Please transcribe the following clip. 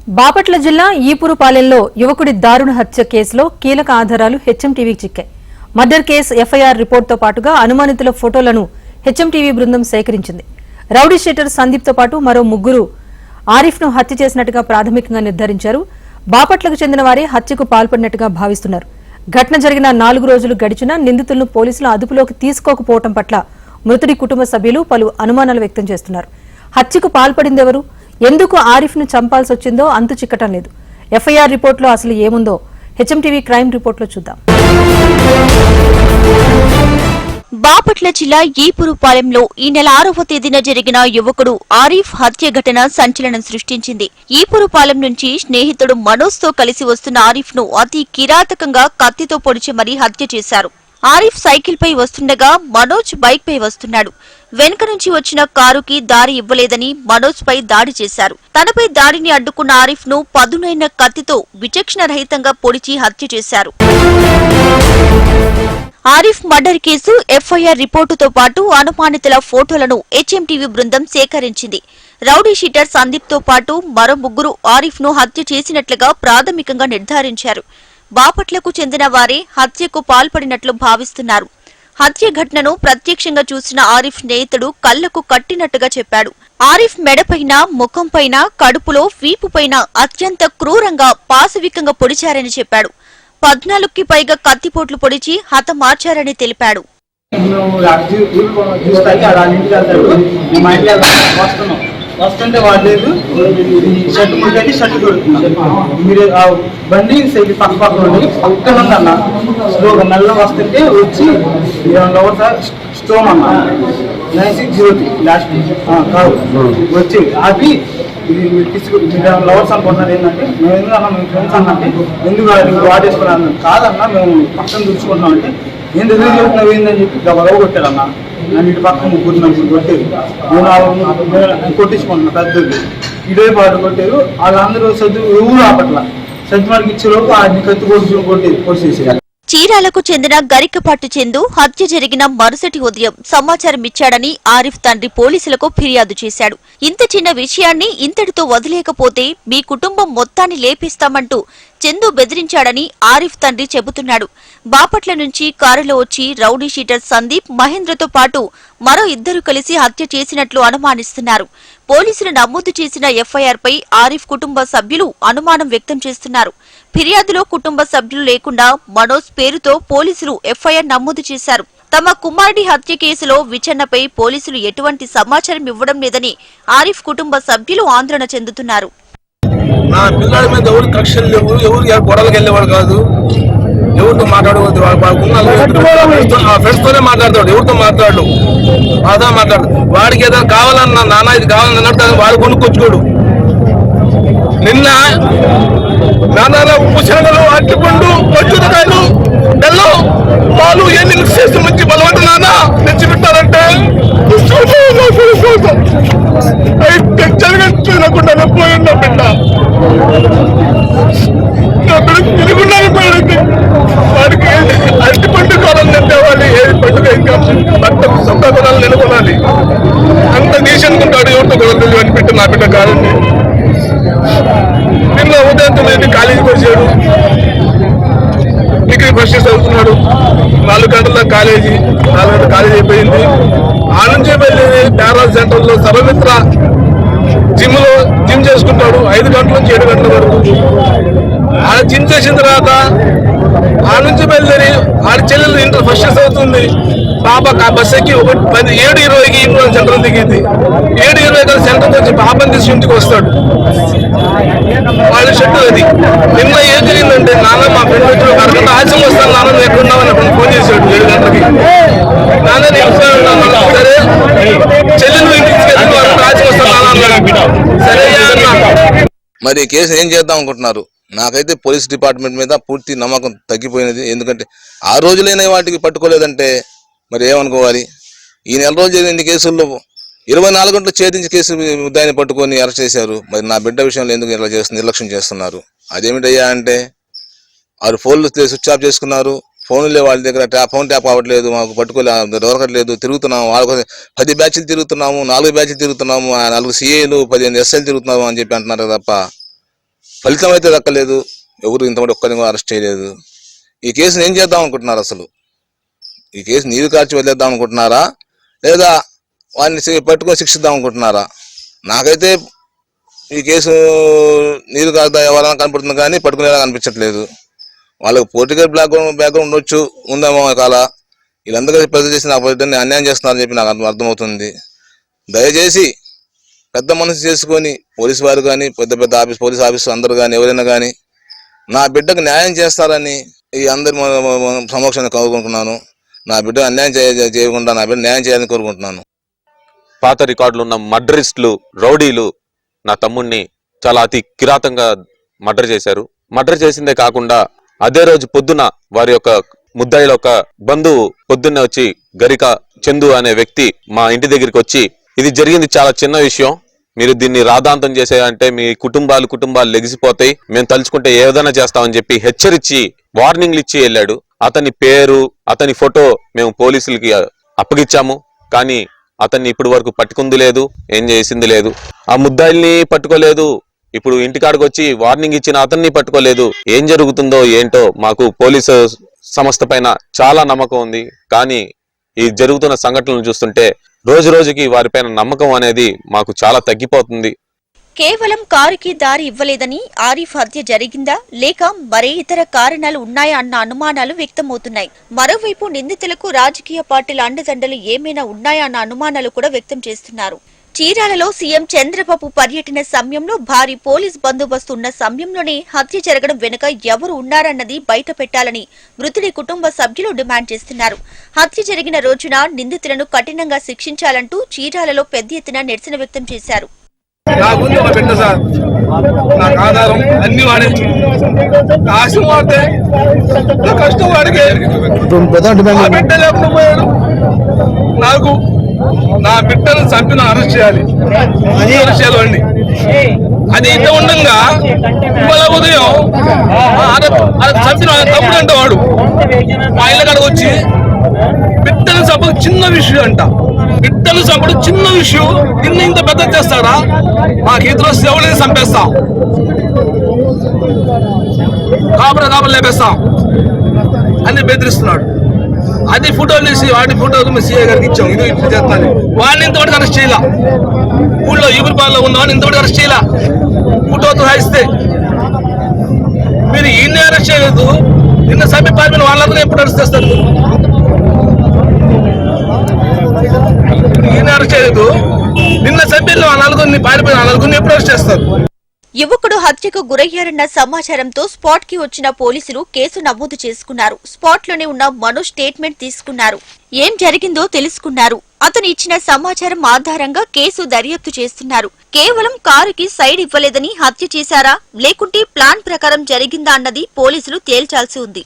బాపట్ల జిల్లా ఈపురుపాలెంలో యువకుడి దారుణ హత్య కేసులో కీలక ఆధారాలు హెచ్ఎంటీవీకి చిక్కాయి. మర్డర్ కేసు ఎఫ్ఐఆర్ రిపోర్టుతో పాటుగా అనుమానితుల ఫోటోలను హెచ్ఎంటీవీ బృందం సేకరించింది. రౌడీ షీటర్ సందీప్తో పాటు మరో ముగ్గురు ఆరిఫ్ను హత్య చేసినట్టుగా ప్రాథమికంగా నిర్ధారించారు. బాపట్లకు చెందిన వారే హత్యకు పాల్పడినట్టుగా భావిస్తున్నారు. ఘటన జరిగిన 4 రోజులు గడిచినా నిందితులను పోలీసులు అదుపులోకి తీసుకోకపోవడం పట్ల మృతుడి కుటుంబ సభ్యులు పలు అనుమానాలు వ్యక్తం చేస్తున్నారు. హత్యకు పాల్పడిందెవరు, ఎందుకు ఆరిఫ్ను చంపాల్సి వచ్చిందో అంతు చిక్కటం లేదు. ఎఫ్ఐఆర్ రిపోర్టులో అసలు ఏముందో హెచ్ఎంటీవీ క్రైమ్ రిపోర్టులో చూద్దాం. బాపట్ల జిల్లా ఈపురుపాలెంలో ఈ నెల 6వ తేదీన జరిగిన యువకుడు ఆరిఫ్ హత్య ఘటన సంచలనం సృష్టించింది. ఈపురుపాలెం నుంచి స్నేహితుడు మనోజ్ తో కలిసి వస్తున్న ఆరిఫ్ ను అతి కిరాతకంగా కత్తితో పొడిచి మరీ హత్య చేశారు. ఆరిఫ్ సైకిల్ పై వస్తుండగా మనోజ్ బైక్ పై వస్తున్నాడు. వెనుక నుంచి వచ్చిన కారుకి దారి ఇవ్వలేదని మనోజ్ పై దాడి చేశారు. తనపై దాడిని అడ్డుకున్న ఆరిఫ్ ను పదునైన కత్తితో విచక్షణ రహితంగా పొడిచి హత్య చేశారు. ఆరిఫ్ మర్డర్ కేసు ఎఫ్ఐఆర్ రిపోర్టుతో పాటు అనుమానితుల ఫోటోలను హెచ్ఎంటీవీ బృందం సేకరించింది. రౌడీ షీటర్ సందీప్ తో పాటు మరో ముగ్గురు ఆరిఫ్ ను హత్య చేసినట్లుగా ప్రాథమికంగా నిర్ధారించారు. బాపట్లకు చెందిన వారే హత్యకు పాల్పడినట్లు భావిస్తున్నారు. హత్య ఘటనను ప్రత్యక్షంగా చూసిన ఆరిఫ్ స్నేహితుడు కళ్లకు కట్టినట్టుగా చెప్పాడు. ఆరిఫ్ మెడపైన, ముఖంపైన, కడుపులో, వీపుపైన అత్యంత క్రూరంగా పాశవికంగా పొడిచారని చెప్పాడు. 14కి పైగా కత్తిపోట్లు పొడిచి హతమార్చారని తెలిపాడు. వస్తుంటే వాడలేదు, షర్ట్ ముడికట్టి షర్ట్ దొరుకుతున్నాను. మీరు ఆ బండి సైకిల్ పక్క పక్కన ఉండి పక్కన ఉందన్న స్లోగా మెల్ల వస్తుంటే వచ్చి స్టోమ్ అన్న 9603 లాస్ట్ కాదు వచ్చి ఆపి మీరు లవర్స్ అనుకుంటున్నారు. ఏంటంటే మేము ఎందుకు అన్నా మేము ఫ్రెండ్స్ అన్నంటే ఎందుకు వాడేసుకున్నాను కాదన్నా మేము పక్కన చూసుకుంటున్నాం అంటే ఏంటి ఎదురు చెబుతున్నావు ఏందని చెప్పి గబగబ కొట్టారన్న. నన్ను ఇటు పక్కన ముగ్గురు కొట్టారు. నేను కొట్టించుకుంటున్నా పెద్దది ఇదే పాటు కొట్టారు. వాళ్ళందరూ ఎవరు ఆపట్ల సత్యమాడికి ఇచ్చేలోపు ఆ కత్తి కొట్టేసి చీరాలకు చెందిన గరికపాటు చందు హత్య జరిగిన మరుసటి ఉదయం సమాచారం ఇచ్చాడని ఆరిఫ్ తండ్రి పోలీసులకు ఫిర్యాదు చేశాడు. ఇంత చిన్న విషయాన్ని ఇంతటితో వదిలేకపోతే మీ కుటుంబం మొత్తాన్ని లేపేస్తామంటూ చందు బెదిరించాడని ఆరిఫ్ తండ్రి చెబుతున్నాడు. బాపట్ల నుంచి కారులో వచ్చి రౌడీ షీటర్ సందీప్, మహేంద్రతో పాటు మరో 2 కలిసి హత్య చేసినట్లు అనుమానిస్తున్నారు. పోలీసులు నమోదు చేసిన ఎఫ్ఐఆర్ పై ఆరిఫ్ కుటుంబ సభ్యులు అనుమానం వ్యక్తం చేస్తున్నారు. ఫిర్యాదులో కుటుంబ సభ్యులు లేకుండా మనోజ్ పేరుతో పోలీసులు ఎఫ్ఐఆర్ నమోదు చేశారు. తమ కుమారుడి హత్య కేసులో విచారణపై పోలీసులు ఎటువంటి సమాచారం ఇవ్వడం లేదని ఆరిఫ్ కుటుంబ సభ్యులు ఆందోళన చెందుతున్నారు. నా పిల్లల మీద ఎవరు కక్షలు లేవు, ఎవరు గొడవలకు వెళ్ళేవాడు కాదు, ఎవరితో మాట్లాడవద్దు. ఫ్రెండ్స్ తోనే మాట్లాడతాడు, ఎవరితో మాట్లాడు అదా మాట్లాడు. వాడికి ఏదైనా కావాలన్నా నాన్న ఇది కావాలని అన్నట్టు వాడు కొనుక్కొచ్చుకోడు. నిన్న నాన్న ఉప్పు శనగలు, అట్టిపండు, పచ్చురకాయలు, బెల్లం, పాలు ఎన్ని మిక్స్ చేసి మంచి బలవంత నాన్న తెచ్చిపెట్టారంటే జరగకుండా పోయినా బిడ్డ నా బిడ్డ తిరుగుండాలి. వాడికి అరటి పండు కాలం తేవాలి, ఏ పండుగ ఇంకా భర్త సంపాదనాలు నెలకొనాలి. అంత దేశంకుంటాడు, ఎవరితో గొడవలు అని పెట్టి నా బిడ్డ కాదండి. నిన్న ఉదయంతో కాలేజీకి వచ్చాడు, డిగ్రీ ఫస్ట్ ఇయర్ చదువుతున్నాడు. 4 గంటల కాలేజీ, 4 గంటల కాలేజీ అయిపోయింది. ఆ నుంచి వెళ్ళేది ప్యారాల్ సెంటర్లో సర్వమిత్ర జిమ్ చేసుకుంటాడు 5 గంటల నుంచి 7 గంటల వరకు. ఆ జిమ్ చేసిన తర్వాత ఆ నుంచి బయలుదేరి ఆడి చెల్లెలు ఇంటర్ ఫస్ట్ ఇయర్ చదువుతుంది. పాప బస్ ఎక్కి 7:20కి ఇంట్లో సెంటర్ దిగింది. 7:20 సెంటర్ వచ్చి పాపని తీసి ఇంటికి వస్తాడు. వాళ్ళ షెడ్ అది. నిన్న ఏం జరిగిందంటే నాన్న మా ఫ్రెండ్ వచ్చి 1 అరగంట ఆలస్యం వస్తాను నాన్న నువ్వు ఎక్కడున్నావని అప్పుడు ఫోన్ చేశాడు 7 గంటలకి. నాన్న నేను సరే చెల్లెలు ఇంటికి తీసుకెళ్ళి ఆలస్యం వస్తాను నాన్న అన్నాడు. సరే అన్న. మరి కేసు ఏం చేద్దాం అనుకుంటున్నారు? నాకైతే పోలీస్ డిపార్ట్మెంట్ మీద పూర్తి నమ్మకం తగ్గిపోయినది. ఎందుకంటే ఆ రోజులైన వాటికి పట్టుకోలేదంటే మరి ఏమనుకోవాలి? ఈ నెల రోజు జరిగిన కేసుల్లో 24 గంటలు ఛేదించి కేసు దాన్ని పట్టుకొని అరెస్ట్ చేశారు. మరి నా బిడ్డ విషయంలో ఎందుకు ఇలా నిర్లక్ష్యం చేస్తున్నారు? అదేమిటయ్యా అంటే 6 ఫోన్లు స్విచ్ ఆఫ్ చేసుకున్నారు. ఫోన్లే వాళ్ళ దగ్గర ఫోన్ ట్యాప్ అవ్వట్లేదు, మాకు పట్టుకోలేదు, దొరకట్లేదు, తిరుగుతున్నాము. వాళ్ళకు 10 బ్యాచ్లు తిరుగుతున్నాము, 4 బ్యాచ్లు తిరుగుతున్నాము, 4 సిఏలు 15 ఎస్ఐలు తిరుగుతున్నాము అని చెప్పి అంటున్నారు తప్ప ఫలితం అయితే దక్కలేదు. ఎవరు ఇంతమంది ఒక్కరిని కూడా అరెస్ట్ చేయలేదు. ఈ కేసుని ఏం చేద్దాం అనుకుంటున్నారు? అసలు ఈ కేసు నీరు కార్చి వదిలేద్దాం అనుకుంటున్నారా, లేదా వాడిని పట్టుకొని శిక్షిద్దాం అనుకుంటున్నారా? నాకైతే ఈ కేసు నీరు కాదా ఎవరైనా కనపడుతుంది కానీ పట్టుకునేలా కనిపించట్లేదు. వాళ్ళకి పొలిటికల్ బ్యాక్గ్రౌండ్ ఉండొచ్చు, ఉందేమో కాల. వీళ్ళందరూ ప్రజలు చేసి నా బిడ్డని అన్యాయం చేస్తున్నారని చెప్పి నాకు అర్థమవుతుంది. దయచేసి పెద్ద మనసు చేసుకొని పోలీసు వారు కానీ పెద్ద పోలీస్ ఆఫీసు అందరూ కానీ ఎవరైనా కానీ నా బిడ్డకు న్యాయం చేస్తారని ఈ అందరి సమక్షాన్ని కోరుకుంటున్నాను. నా బిడ్డ అన్యాయం చేయకుండా నా బిడ్డ న్యాయం చేయాలని కోరుకుంటున్నాను. పాత రికార్డులు ఉన్న మర్డరిస్టులు, రౌడీలు నా తమ్ముడిని చాలా అతి కిరాతంగా మర్డర్ చేశారు. మర్డర్ చేసిందే కాకుండా అదే రోజు పొద్దున వారి యొక్క ముద్దాయిల ఒక బంధువు పొద్దున్నే వచ్చి గరిక చందు అనే వ్యక్తి మా ఇంటి దగ్గరికి వచ్చి, ఇది జరిగింది చాలా చిన్న విషయం, మీరు దీన్ని రాద్ధాంతం చేసేయంటే మీ కుటుంబాలు లెగిసిపోతాయి, మేము తలుచుకుంటే ఏదైనా చేస్తామని చెప్పి హెచ్చరించి వార్నింగ్లు ఇచ్చి వెళ్ళాడు. అతని పేరు, అతని ఫోటో మేము పోలీసులకి అప్పగిచ్చాము. కానీ అతన్ని ఇప్పటి వరకు పట్టుకుంది లేదు, ఏం చేసింది లేదు. ఆ ముద్దాయిల్ని పట్టుకోలేదు. ఇప్పుడు ఇంటికాడికి వచ్చి వార్నింగ్ ఇచ్చిన అతన్ని పట్టుకోలేదు. ఏం జరుగుతుందో ఏంటో మాకు పోలీసు సంస్థ పైన చాలా నమ్మకం ఉంది. కానీ ఈ జరుగుతున్న సంఘటనలు చూస్తుంటే రోజు రోజుకి వారిపైన నమ్మకం అనేది మాకు చాలా తగ్గిపోతుంది. కేవలం కారుకి దారి ఇవ్వలేదని ఆరిఫ్ హత్య జరిగిందా లేక మరే ఇతర కారణాలు ఉన్నాయా అన్న అనుమానాలు వ్యక్తమవుతున్నాయి. మరోవైపు నిందితులకు రాజకీయ పార్టీల అండదండలు ఏమైనా ఉన్నాయా అన్న అనుమానాలు కూడా వ్యక్తం చేస్తున్నారు. చీరాలలో సీఎం చంద్రబాబు పర్యటన సమయంలో భారీ పోలీస్ బందోబస్తు ఉన్న సమయంలోనే హత్య జరగడం వెనుక ఎవరు ఉన్నారన్నది బయట పెట్టాలని మృతుడి కుటుంబ సభ్యులు డిమాండ్ చేస్తున్నారు. హత్య జరిగిన రోజున నిందితులను కఠినంగా శిక్షించాలంటూ చీరాలలో పెద్ద ఎత్తున నిరసన వ్యక్తం చేశారు. నాకుంది ఒక బిడ్డ సార్, నాకు ఆధారం అన్ని వాడే ఆశం వాడితే నా కష్టం వాడికి బిడ్డ లేకుండా పోయాడు. నాకు నా బిడ్డను చంపిన అరెస్ట్ చేయాలి, అండి. అది ఇంత ఉండగా ఇవాళ ఉదయం చంపిన తమ్ముడు అంటే వాడు మా ఇళ్ళ కాడికి వచ్చి బిడ్డను చంపడం చిన్న విషయం అంట, బిడ్డను చంపడం చిన్న విషయం, నిన్ను ఇంత పెద్ద చేస్తాడా, మాకు ఇతరులు ఎవరిని చంపేస్తాం, కాపులు లేపేస్తాం అని బెదిరిస్తున్నాడు. అది ఫోటోలు తీసి వాటి ఫోటోలు మేము సీఐ గారికి ఇచ్చాం, ఇది ఇట్లా చేస్తాను. వాడిని ఇంతవరకు అరెస్ట్ చేయాల, ఊళ్ళో ఈపురపాలలో ఉన్నవాడిని ఇంతవరకు అరెస్ట్ చేయాల. ఫోటోతో రాయిస్తే మీరు ఈయన్ని అరెస్ట్ చేయలేదు, నిన్న సభ్య పాల్పొని వాళ్ళందరూ ఎప్పుడు అరెస్ట్ చేస్తారు? ఈయన అరెస్ట్ చేయలేదు, నిన్న సభ్యులు నలుగురిని పారిపోయిన నలుగురిని ఎప్పుడు అరెస్ట్ చేస్తారు? యువకుడు హత్యకు గురయ్యారన్న సమాచారంతో స్పాట్ కి వచ్చిన పోలీసులు కేసు నమోదు చేసుకున్నారు. స్పాట్ లోనే ఉన్న మనోజ్ స్టేట్మెంట్ తీసుకున్నారు. ఏం జరిగిందో తెలుసుకున్నారు. అతను ఇచ్చిన సమాచారం ఆధారంగా కేసు దర్యాప్తు చేస్తున్నారు. కేవలం కారుకి సైడ్ ఇవ్వలేదని హత్య చేశారా లేకుంటే ప్లాన్ ప్రకారం జరిగిందా అన్నది పోలీసులు తేల్చాల్సి ఉంది.